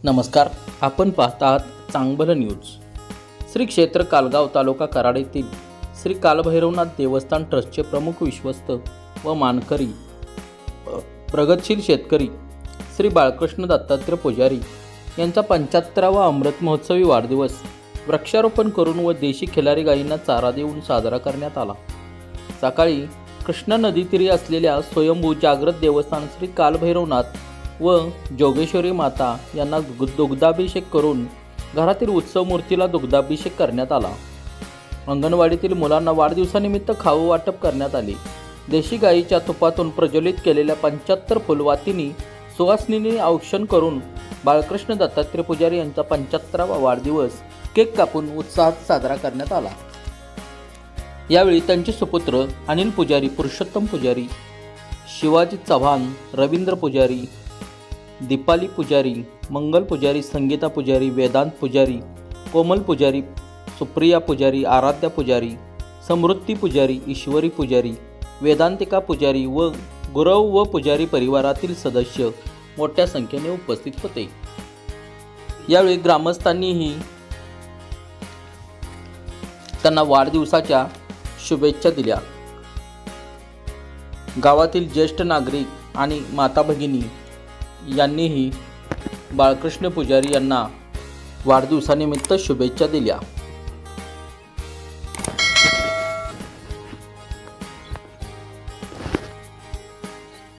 नमस्कार, आपण पाहत आहात चांगलं न्यूज। श्री क्षेत्र कालगाव तालुका कराड येथील श्री कालभैरवनाथ देवस्थान ट्रस्टचे प्रमुख विश्वस्त व मानकरी प्रगतशील शेतकरी श्री बाळकृष्ण दत्तात्रय पुजारी यांचा 75वा अमृत महोत्सवी वाढदिवस वृक्षारोपण करून व देशी खिलारी गायींना चारा देऊन साजरा करण्यात आला। सकाळी कृष्णा नदीतीरी असलेल्या स्वयंभू जागृत देवस्थान श्री कालभैरवनाथ व जोगेश्वरी माता यांना दुग्धाभिषेक करून घरातील उत्सव मूर्तीला दुग्धाभिषेक करण्यात आला। अंगणवाडीतील मुलांना वाढदिवसानिमित्त खाऊ वाटप करण्यात आले। देशी गायीच्या तुपातून प्रज्वलित केलेल्या 75 फुलवातींनी सुवासिनींनी औक्षण करून बाळकृष्ण दत्तात्रय पुजारी यांचा 75वा वाढदिवस केक कापून उत्साहात साजरा करण्यात आला। यावेळी त्यांचे सुपुत्र अनिल पुजारी, पुरुषोत्तम पुजारी, शिवाजी चव्हाण, रवींद्र पुजारी, दीपाली पुजारी, मंगल पुजारी, संगीता पुजारी, वेदांत पुजारी, कोमल पुजारी, सुप्रिया पुजारी, आराध्या पुजारी, समृद्धी पुजारी, ईश्वरी पुजारी, वेदांतिका पुजारी व गुरव व पुजारी परिवारातील सदस्य मोठ्या संख्येने उपस्थित होते। यावेळी ग्रामस्थांनीही त्यांना वाढदिवसाच्या शुभेच्छा दिल्या। गावातील ज्येष्ठ नागरिक आणि माता भगिनी यांनीही बाळकृष्ण पुजारी यांना वाढदिवसानिमित्त शुभेच्छा दिल्या।